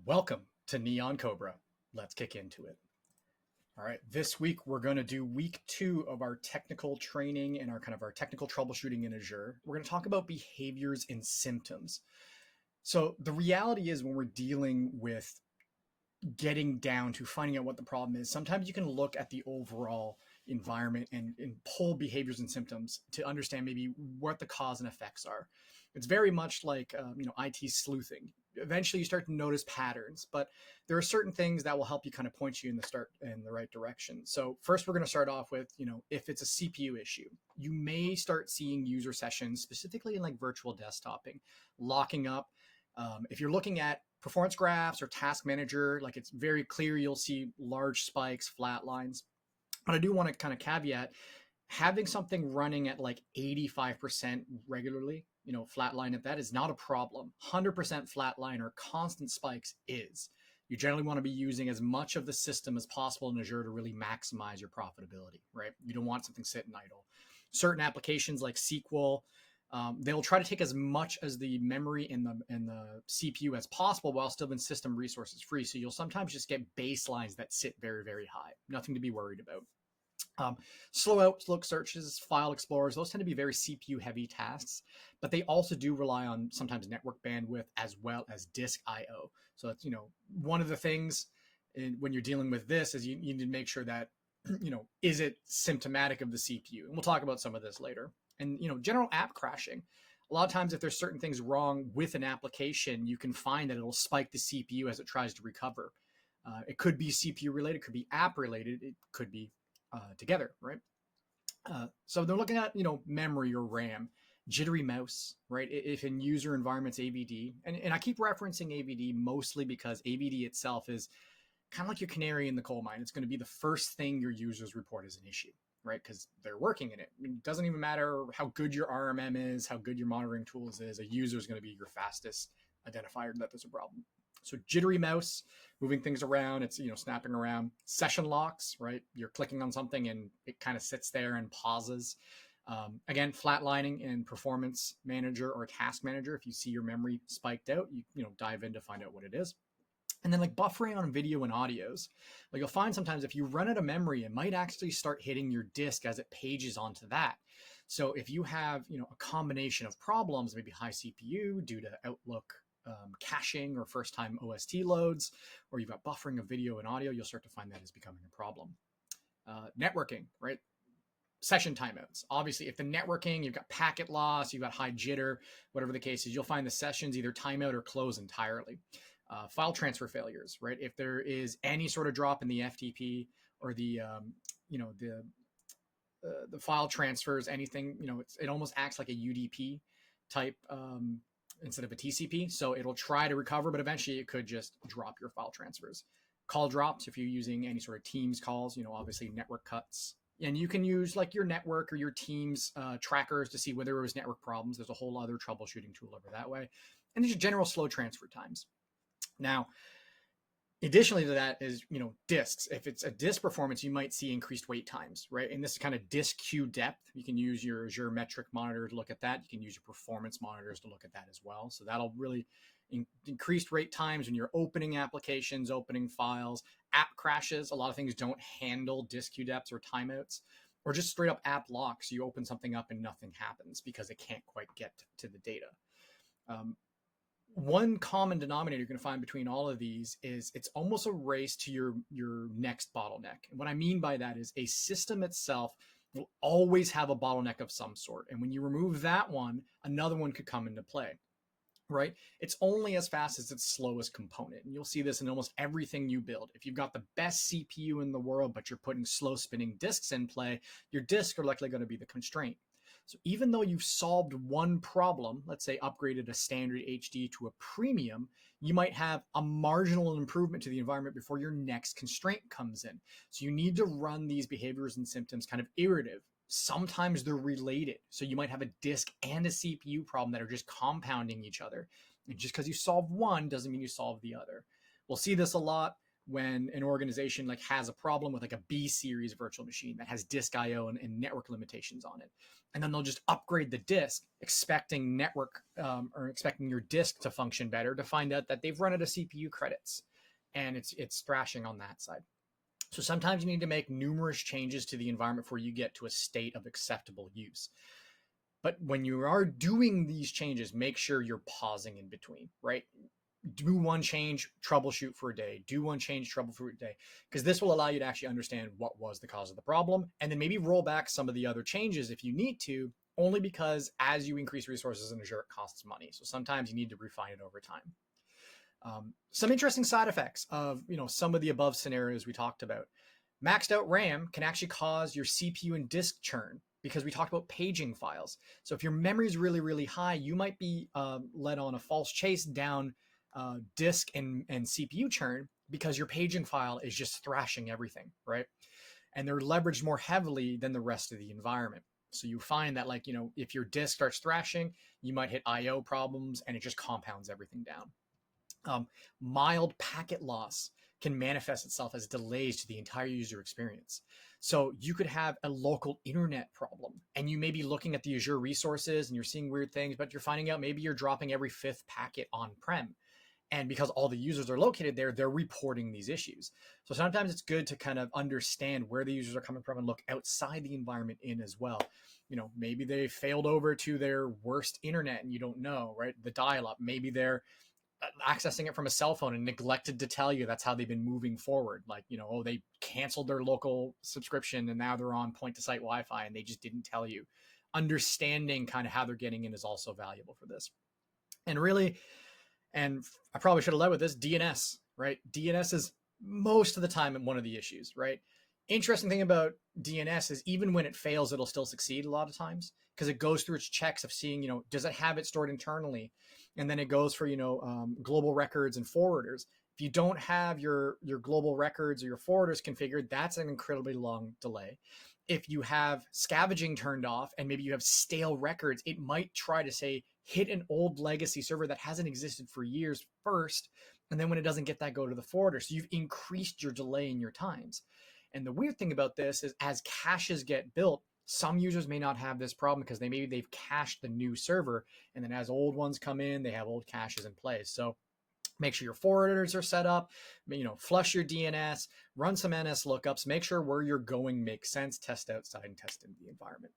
Welcome to Neon Cobra. Let's kick into it. All right, this week we're going to do week 2 of our technical training and our technical troubleshooting in Azure. We're going to talk about behaviors and symptoms. So the reality is when we're dealing with getting down to finding out what the problem is, sometimes you can look at the overall environment and pull behaviors and symptoms to understand maybe what the cause and effects are. It's very much like IT sleuthing. Eventually you start to notice patterns, but there are certain things that will help you kind of point you in the right direction. So first we're going to start off with, if it's a CPU issue, you may start seeing user sessions, specifically in like virtual desktoping, locking up. If you're looking at performance graphs or task manager, like it's very clear you'll see large spikes, flat lines. But I do want to kind of caveat having something running at like 85% regularly, flatline at that is not a problem. 100% flatline or constant spikes is. You generally want to be using as much of the system as possible in Azure to really maximize your profitability, right? You don't want something sitting idle. Certain applications like SQL, they'll try to take as much as the memory in the CPU as possible while still having system resources free. So you'll sometimes just get baselines that sit very, very high. Nothing to be worried about. Slow outlook searches, file explorers, those tend to be very CPU heavy tasks, but they also do rely on sometimes network bandwidth as well as disk IO. So that's, one of the things when you're dealing with this is you need to make sure that, is it symptomatic of the CPU? And we'll talk about some of this later. And, general app crashing. A lot of times if there's certain things wrong with an application, you can find that it'll spike the CPU as it tries to recover. It could be CPU related, it could be app related, it could be together, right? So they're looking at, memory or RAM, jittery mouse, right? If in user environments, AVD, and I keep referencing AVD mostly because AVD itself is kind of like your canary in the coal mine. It's going to be the first thing your users report as an issue, right? Because they're working in it. It doesn't even matter how good your RMM is, how good your monitoring tools is. A user is going to be your fastest identifier that there's a problem. So jittery mouse, moving things around, it's, snapping around. Session locks, right? You're clicking on something and it kind of sits there and pauses. Again, flatlining in performance manager or task manager. If you see your memory spiked out, you dive in to find out what it is. And then like buffering on video and audios. Like you'll find sometimes if you run out of memory, it might actually start hitting your disk as it pages onto that. So if you have, a combination of problems, maybe high CPU due to Outlook caching or first time OST loads, or you've got buffering of video and audio, you'll start to find that is becoming a problem. Networking, right? Session timeouts. Obviously, if the networking, you've got packet loss, you've got high jitter, whatever the case is, you'll find the sessions either timeout or close entirely. File transfer failures, right? If there is any sort of drop in the FTP or the file transfers, anything, it almost acts like a UDP type instead of a TCP. So it'll try to recover, but eventually it could just drop your file transfers. Call drops, if you're using any sort of Teams calls, obviously network cuts. And you can use like your network or your Teams trackers to see whether there was network problems. There's a whole other troubleshooting tool over that way. And there's general slow transfer times. Now, additionally to that is, disks. If it's a disk performance, you might see increased wait times, right? And this is kind of disk queue depth. You can use your Azure metric monitor to look at that. You can use your performance monitors to look at that as well. So that'll really increase wait times when you're opening applications, opening files, app crashes. A lot of things don't handle disk queue depths or timeouts, or just straight up app locks. You open something up and nothing happens because it can't quite get to the data. One common denominator you're going to find between all of these is it's almost a race to your next bottleneck. And what I mean by that is a system itself will always have a bottleneck of some sort. And when you remove that one, another one could come into play, right? It's only as fast as its slowest component. And you'll see this in almost everything you build. If you've got the best CPU in the world, but you're putting slow spinning disks in play, your disks are likely going to be the constraint. So even though you've solved one problem, let's say upgraded a standard HD to a premium, you might have a marginal improvement to the environment before your next constraint comes in. So you need to run these behaviors and symptoms kind of iterative. Sometimes they're related. So you might have a disk and a CPU problem that are just compounding each other. And just because you solve one doesn't mean you solve the other. We'll see this a lot. when an organization like has a problem with like a B series virtual machine that has disk IO and network limitations on it. And then they'll just upgrade the disk expecting network or expecting your disk to function better, to find out that they've run out of CPU credits and it's thrashing on that side. So sometimes you need to make numerous changes to the environment before you get to a state of acceptable use. But when you are doing these changes, make sure you're pausing in between, right? Do one change, troubleshoot for a day. Do one change, troubleshoot for a day, because this will allow you to actually understand what was the cause of the problem, and then maybe roll back some of the other changes if you need to, only because as you increase resources in Azure, it costs money. So sometimes you need to refine it over time. Some interesting side effects of some of the above scenarios we talked about. Maxed out RAM can actually cause your CPU and disk churn, because we talked about paging files. So if your memory is really, really high, you might be led on a false chase down disk and CPU churn, because your paging file is just thrashing everything, right? And they're leveraged more heavily than the rest of the environment. So you find that if your disk starts thrashing, you might hit IO problems and it just compounds everything down. Mild packet loss can manifest itself as delays to the entire user experience. So you could have a local internet problem, and you may be looking at the Azure resources and you're seeing weird things, but you're finding out maybe you're dropping every 5th packet on-prem. And because all the users are located there, they're reporting these issues. So sometimes it's good to kind of understand where the users are coming from and look outside the environment in as well. Maybe they failed over to their worst internet and you don't know, right? The dial-up. Maybe they're accessing it from a cell phone and neglected to tell you that's how they've been moving forward. They canceled their local subscription and now they're on point-to-site Wi-Fi and they just didn't tell you. Understanding kind of how they're getting in is also valuable for this. And I probably should have led with this, DNS, right? DNS is most of the time one of the issues, right? Interesting thing about DNS is even when it fails, it'll still succeed a lot of times, because it goes through its checks of seeing, does it have it stored internally? And then it goes for, global records and forwarders. If you don't have your global records or your forwarders configured, that's an incredibly long delay. If you have scavenging turned off and maybe you have stale records, it might try to say, hit an old legacy server that hasn't existed for years first. And then when it doesn't get that, go to the forwarder. So you've increased your delay in your times. And the weird thing about this is as caches get built, some users may not have this problem because they've cached the new server. And then as old ones come in, they have old caches in place. So make sure your forwarders are set up, flush your DNS, run some NS lookups, make sure where you're going makes sense, test outside and test in the environment.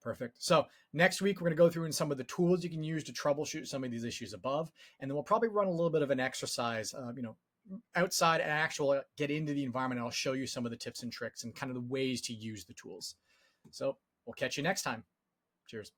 Perfect. So next week, we're going to go through in some of the tools you can use to troubleshoot some of these issues above. And then we'll probably run a little bit of an exercise, outside and actual get into the environment. I'll show you some of the tips and tricks and kind of the ways to use the tools. So we'll catch you next time. Cheers.